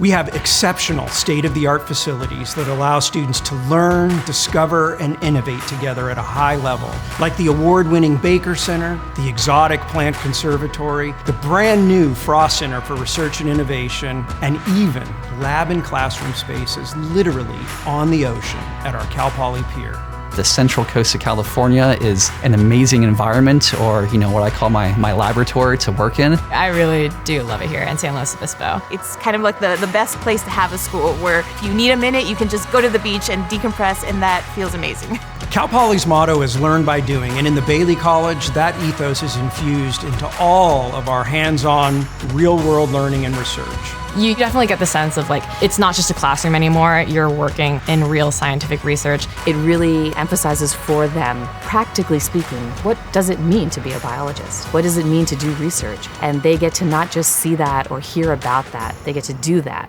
We have exceptional state-of-the-art facilities that allow students to learn, discover, and innovate together at a high level, like the award-winning Baker Center, the exotic Plant Conservatory, the brand new Frost Center for Research and Innovation, and even lab and classroom spaces literally on the ocean at our Cal Poly Pier. The Central Coast of California is an amazing environment, or what I call my laboratory to work in. I really do love it here in San Luis Obispo. It's kind of like the best place to have a school where if you need a minute, you can just go to the beach and decompress, and that feels amazing. Cal Poly's motto is learn by doing, and in the Bailey College, that ethos is infused into all of our hands-on, real-world learning and research. You definitely get the sense of it's not just a classroom anymore, you're working in real scientific research. It really emphasizes for them, practically speaking, what does it mean to be a biologist? What does it mean to do research? And they get to not just see that or hear about that, they get to do that.